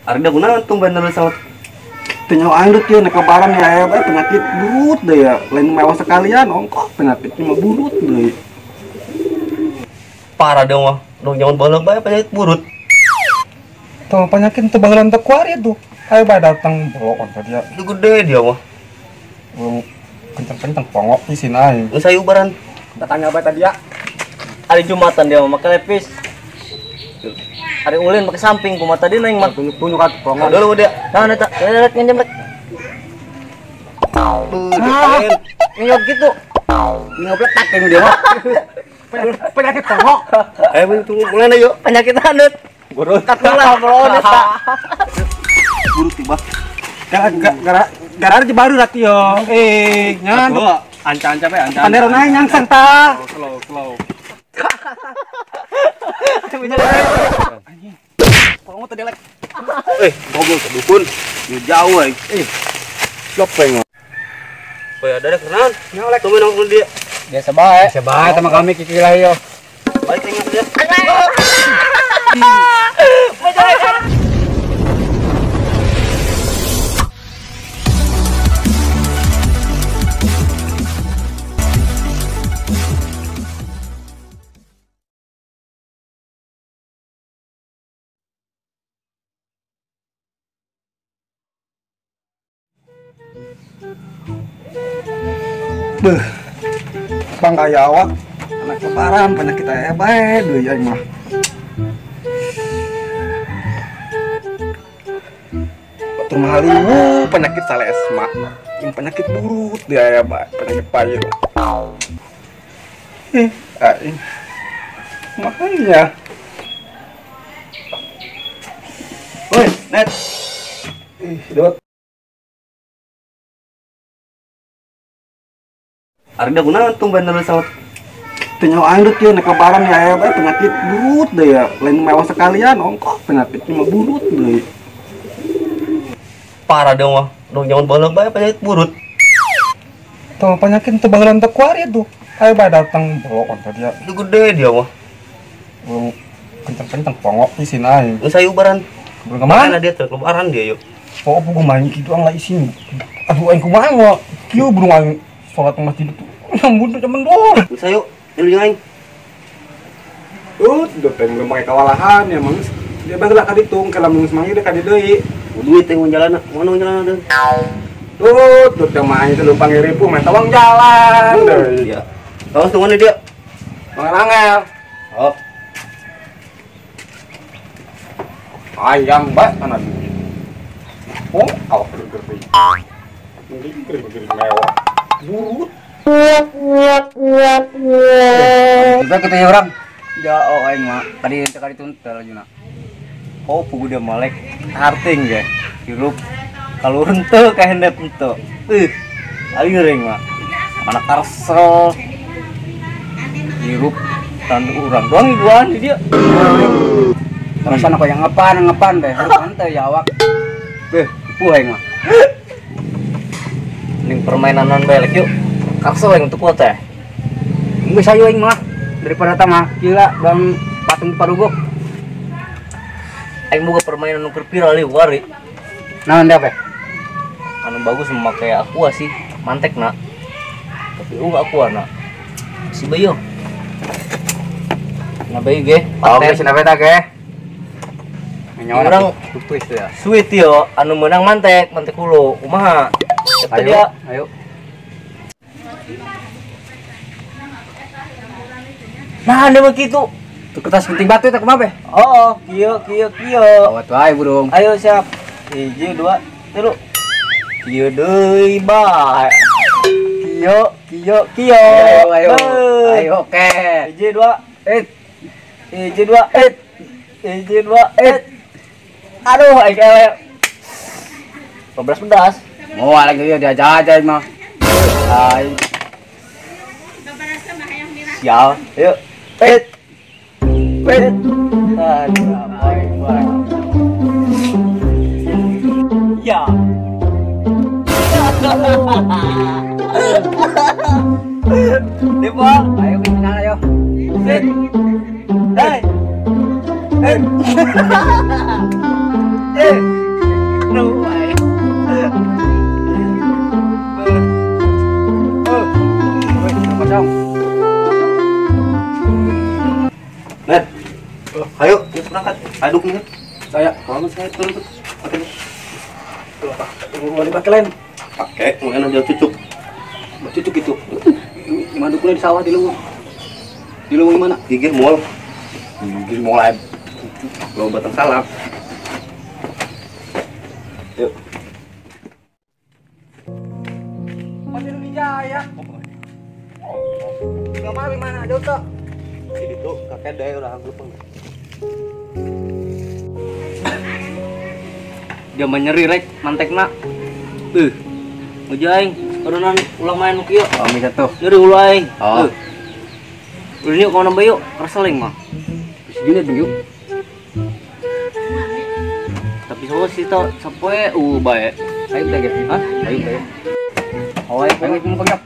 Arda guna tumben dulu sama Tinyaw andut yun, nakabaran ya, penyakit burut deh ya. Lain mewah sekalian, ongkok penyakitnya mah burut deh. parah dong mah. Dong jangan balak bae penyakit burut. Tuh penyakit tebalan tekuari tuh. Ayo bae datang bolok tadi ya. Itu gede dia mah. Kenceng-kenceng pongok di sini aja. Geus sayu baran. Datangnya bae tadi ya. Hari Jumatan dia mah make lepis. Hari ulin pakai samping kumaha tadi neng mah Tunjuk-tunjuk atuh pongok. Dulu dia. nah eta lihat ngendem rek nyok gitu Ngobletak yang dia. Penyakit pongok. Ayo tunggu mulai yuk. penyakit handut Burut. katulah bro eta Burut tiba. Gara aja baru rati yo. Nyan. Anca-anca bae anca. Pandero naik nyangsang ta. Slow. Pongok tadi lek. Goblok ke dukun. Di jauh euy. Lopeng. Boy ada kenalan. Nyolek tuh nongkrong dia. biasa bae Coba sama kami kikilai yo. Baik tengok dia. Beuh. Bang kaya awak. Anak lebaran penyakit aya bae deui ya mah. Batur mahalimu penyakit salesma. Yang penyakit burut dia ya bae, penyakit payu. Makanya. Woi, net. Dot. Arda guna tumben dulu sama Tinyaw andut yun, nakabaran ya, penyakit burut deh ya. Lain mewah sekalian, ongkok penyakitnya mah burut deh. parah dong mah. Dong jangan balak bae penyakit burut. Tuh penyakit tebalan tekuari tuh. Ayo bae datang bolok tadi ya. Itu gede dia mah. Kenceng-kenceng pongok di sini aja. Geus sayu baran. Belum kemana? Mana dia tuh lebaran dia yuk. Oh, aku main gitu ang isin. Aduh, aing kumaha wa. Kieu burung aing salat di masjid itu. Nyambut cuman doang. Geus sayu. Lu jeung aing. Udah pengen pakai kewalahan ya mang. Dia bageula ka ditu, kalau mun semangnya dia ka di deui. Duit teh mun jalan, mana jalan deui. Tuh teh main teh lupa ngiripu main tawang jalan deui. Iya. Terus tuh mana dia? Mangel. Oh. Ayam bae kana duit. Oh, awak gerger. Ini gerger mewah. Burut. kita ketanya orang ya oh aing mah tadi sekali tuntel aja oh pugu dia malek harting ya hirup kalau rente kayak hendep ente ayo ring mah anak karsel hirup tandu urang doang ibuan di dia Perasaan aku yang ngepan deh, santai ya awak. ibu aing mah ning permainan non belek yuk karsel yang untuk kuat ya Nggak sayu aing mah daripada tama gila dan patung parugok. aing boga permainan nu viral li wari Naon dia apa? anu bagus memakai aqua sih mantek nak tapi aqua nak si bayo na bayi ge Oh, geus na beta ge. Orang tupis ya. sweet yo anu menang mantek hulu kumaha eta dia Ayo. nah ada begitu Tuh kertas penting batu eta kumaha be? oh kieu Awat wae burung. ayo siap 1 2 3 kieu deui bae kieu Ayo oke. 1 2 aduh aing elek 12 pedas Oh, lagi dia diajak-ajak mah. hai sial yuk ya Depa, Ayo kita ayo. sit. Hey. Hey. Kaduk nih. Saya Kalau saya turun tuh. Pakai. mau dipakai lain. Pakai, mungkin ada cucuk. Cucuk itu. Di mana dukunnya di sawah di luwung. Di luwung mana? Gigih mall. Gigih mall lain. Lo batang salam. Yuk. Masih di Jaya. Enggak mau di mana ada tuh. Jadi tuh kakek deh udah anggap. Dia menyeri rek mantekna. Ngejaing, karunan ulang main kieu. Oh, bisa tuh. Nyeri ulah aing. Oh. Udah yuk kau nambah yuk, reseling mah. Segini dong yuk. Tapi so sih tau sampai bae. Ayo teh gitu. Hah? Ayo teh. Oh, ayo mau pagap.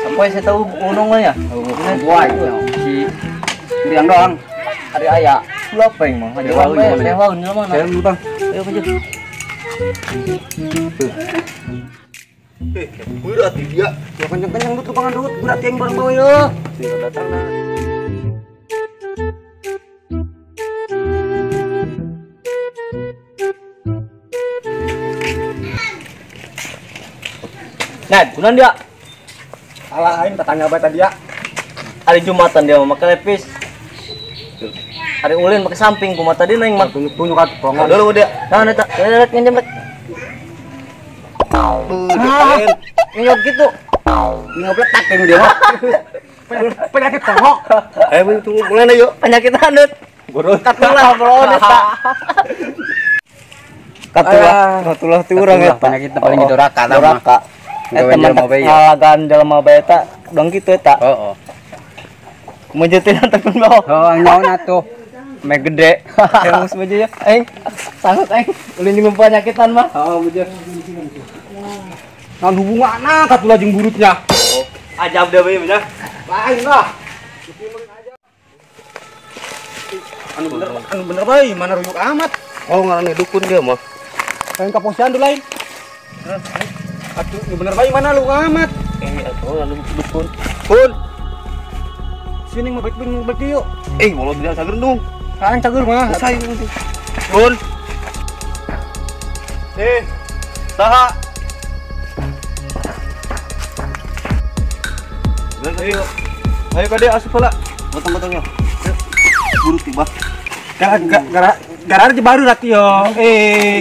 Sampai saya tahu unong lah ya. Wah, si biang doang. Ada ayah. Lopeng mah. Ada wae, saya wae di mana? Saya lutang. Ayo lanjut. Berat dia. Ya kencang-kencang dulu pangan dulu, berat yang bareng bawa ya. Sing datang nah. Nah, kunan dia. Salahin tetangga bae tadi ya. Hari Jumatan dia memakai levis. Hari ulin pakai samping kumat tadi neng mak. Tunjuk atuh prongan. Dulu dia. Nah, eta. Lihat nganjem rek. Ngiyok gitu. Ngiyok letak yang dia mah. Penyakit pongok. Ayo tunggu mulai na yuk. Penyakit handut. Bodoh. Katulah bro eta. Katulah ti urang eta. Penyakit paling gitu raka tah. Raka. Eta mah ngalagan jelema bae eta. Dong kitu eta. Heeh. Menjetin temen lo. Oh, nyaon atuh. Me gede. Yang sebeje ya. Aing sangat aing. Ulin jeung penyakitan mah. Heeh, bener. Nan hubunganna katulah jeung burutnya. Ajab deh bae bener. Lain lah. Anu bener bae, mana ruyuk amat. Oh ngaranna dukun dia mah. Lain kaposian dulu lain. Atuh bener bae mana lu amat. Atuh anu dukun. Kun. Sini mah baik yuk. Walau tidak sager dong. Kan cager mah. Saya nanti. Kun. Saha. Ayo. Ayo kade asup heula. Potong-potongnya. Buru tiba. Gara aja baru rati yo.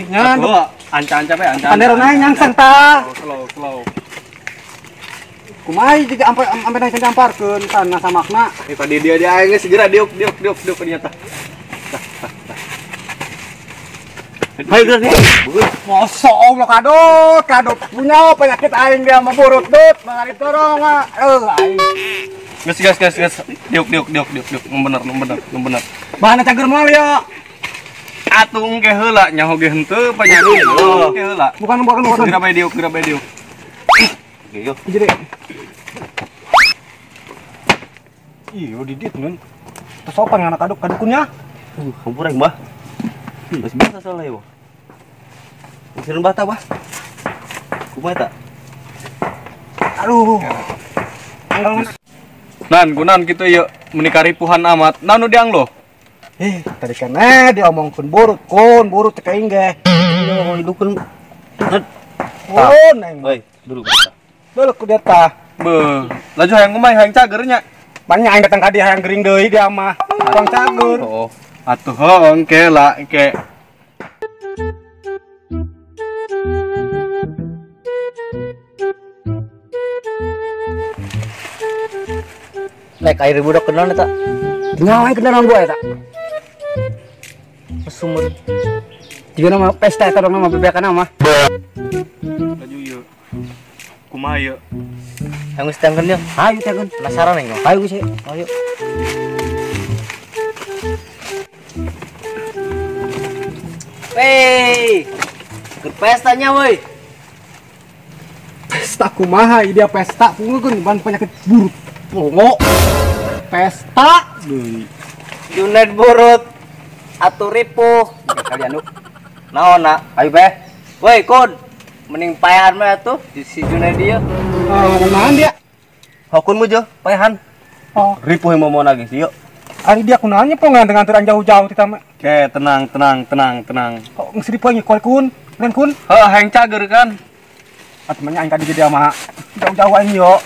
Nyan. Anca-anca pe anca. Pandero naik nyangsang ta. Slow. Kumai juga ampe naik camparkeun tanah samakna. Tadi dia aing segera diuk ternyata. Baik nih. Mosok Allah kadot punya penyakit aing dia mah burut dut, mangarip dorong mah. Aing. Gas. Diuk. Bener. Bahanna cager moal ya. Atuh engke heula nyaho ge henteu penyakit. Engke heula. Bukan. Segera bae diuk. Oke, yuk. Jadi. Iya, didit mun. Terus sopan anak kadukunnya. Hampura yang bah. Masih biasa salah ya, Bang. Mesin bata, Bah. Kumaha eta? Aduh. Anggal mana? Nan, gunan kitu ieu menikari puhan amat. Nanu diang lo? Tadi kan diomongkeun burut teh aing ge. Dukun. Kun aing. Oi, dulu kita. Dulu ku dia tah. Beuh, laju hayang ngomay hayang cager nya. Banyak aing datang ka dia hayang gering deui dia mah. Bang cager. Oh, atuh engke lah, engke. Lek air budak kenal eta. Nyawa kendaraan gua eta. Sumur. Juga nama pesta eta dong nama bebekan nama. Laju ieu. Kumaha ieu? Yang geus tengkeun dia. Ayo tegun. Penasaran aing. Ayo sih. Ayo. Wey. Ke pestanya woi. Pesta kumaha dia pesta pungukeun ban penyakit burut. Pongo. Pesta deui. Junaid burut. Atuh ripuh. Kalian nu. Naonna? Ayo be. Woi, Kun. Mending payahan mah atuh si Junaid dia. Naon dia? Hakun mu jo, payahan. Oh, Ripuh yang mau lagi sih, yuk. Ari dia kunanya po nganter-nganteran jauh-jauh kita mah. Oke, tenang. Kok ngisi poe ngikol kun? Lain kun? Hang cager kan. Temannya aing tadi jadi mah jauh-jauh aing yo.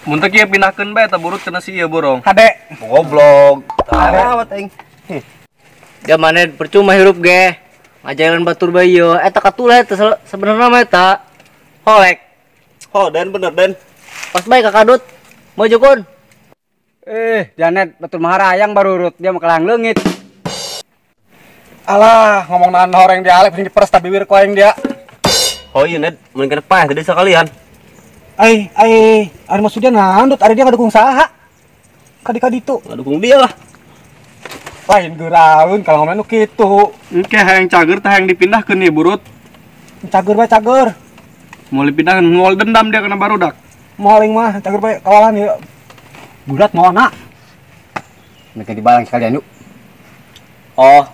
Mun teu kieu pindahkeun bae tah burut cenah si ieu borong. Hade. Goblok. Awat aing. Ya mana percuma hirup ge. Ngajalan batur bae yo. Eta katulah eta sebenarnya mah eta. Holek. Den bener Den. Pas bae ka kadut. Mau jukun. Janet batur maharayang baru urut dia mah kelang leungit. Alah, ngomong nahan horeng dia alek di peres tapi bibir koeng dia. Oh iya Ned, mending kena payah tadi sekalian. Ari maksudnya nandut, ari dia ngadukung saha? Kadi itu. Dukung dia lah. Lain geuraun kalau ngomong nu kitu. Engke hayang cager teh hayang dipindahkeun ieu burut. Cager bae cager. Mau dipindahkeun ngol dendam dia kena barudak. Moaling mah cager bae kawalan ieu. Budak mau nak. Mereka dibalang sekalian yuk. Oh,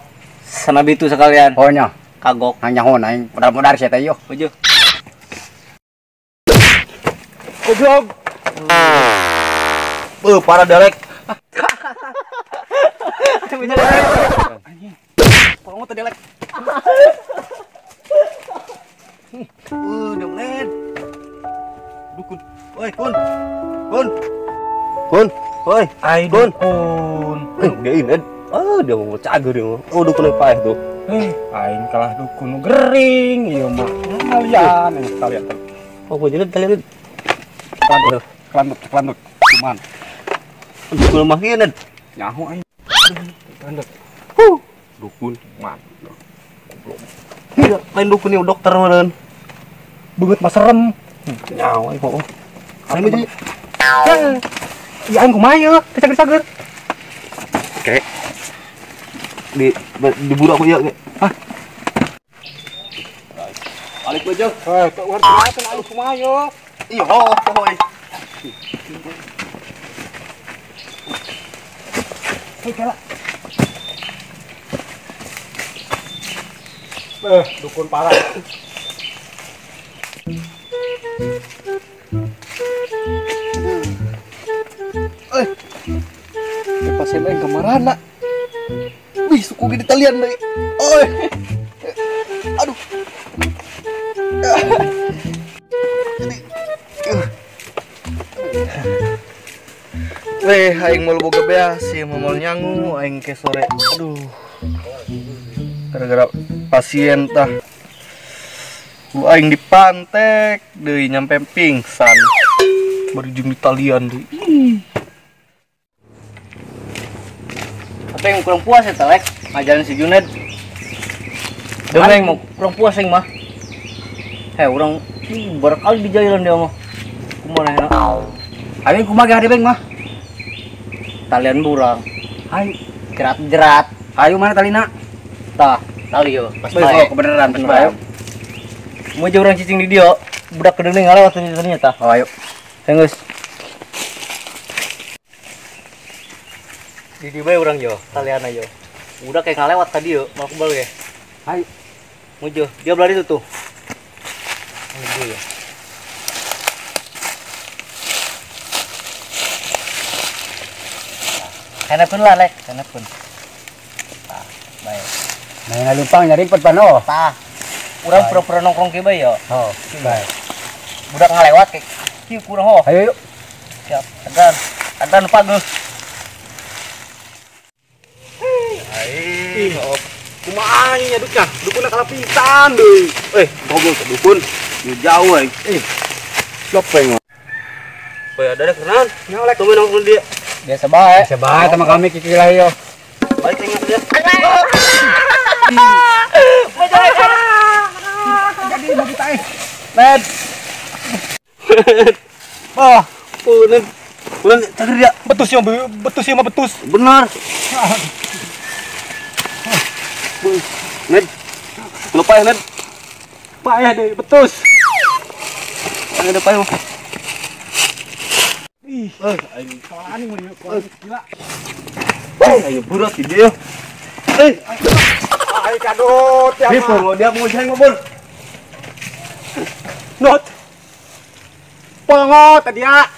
sanabi itu sekalian. Oh nya, Kagok. hanya hon aing modal-modal sia teh yo. Ujuh. Goblok. Para delek. Kalau mau delek. Udah Ned. Dukun. Woi, Kun. Woi, Kun. Dia ini Ned. Dia mau cager dia. Dukun yang payah tuh. Aing kalah dukun gering ieu mah. Kalian. Gua jadi kalian Kelandut. Cuman dukun mah ieu Ned. nyaho aing. Kelandut. Dukun mah. Goblok. Iya, lain dukun yang dokter meureun. Beungeut mah serem. Nyawa ieu kok. Aing jadi Ya aing kumaha ieu? Cager-cager. Oke. Di budak ku ieu. Alik bejo. Tuh warna teh alus kumaha ieu? Iya, hoi. Kala. Dukun parah. Pasien aing kamarana. Wih, suku gini talian deui. Aduh. Aing mau boga bea si momol nyangu aing ke sore. Aduh. Gara-gara pasien tah. Lu aing dipantek deui nyampe pingsan. Berujung di talian deui. Apa yang kurang puas ya Telek? Ngajarin si Juned. Dia yang mau kurang puas yang mah. Orang berkali di jalan dia mah. Kumaha ya? Ayo kumaha gade beng mah. Talian burang. Hai, Jerat-jerat. ayo mana talina? Tah, tali yo. Pas Oh, kebenaran pas bae. Mau jauh orang cicing di dia. Budak kedeling ngalewat ternyata. Oh, ayo. Tenggus. Di bae urang yo, taliana yo. Udah kayak ngalewat tadi yo, mau kebal ge. Hai. Mujo, dia belari itu tuh. Mujo ya. Kenapun lah lek, kenapun. Tah, baik. Nah, ngalumpang nyari pano. Tah. Urang pura-pura nongkrong ke bae yo. Oh, baik. Budak ngalewat kayak kieu kurang ho. Ayo yuk. Siap. Adan pagus. Kumaha nya duknya? Dukun kalah pisan deui. Goblok dukun. Jauh euy. Lopeng. Woi, ada kenalan. Nyolek tuh nongkrong dia. Biasa bae. Coba sama kami kikilah yo. Balik tengok dia. Jadi mau kita Ned. Ned. Ulan cager dia. betus yo mah betus. Benar. Ned. Lupa ya Ned. Payah deh, betus. Ada payung. Ih, aing kalani mun gila. Ayo burak dia. Ai kadot ya. Dia mau saya ngobor. Not. Pongot tadi ya.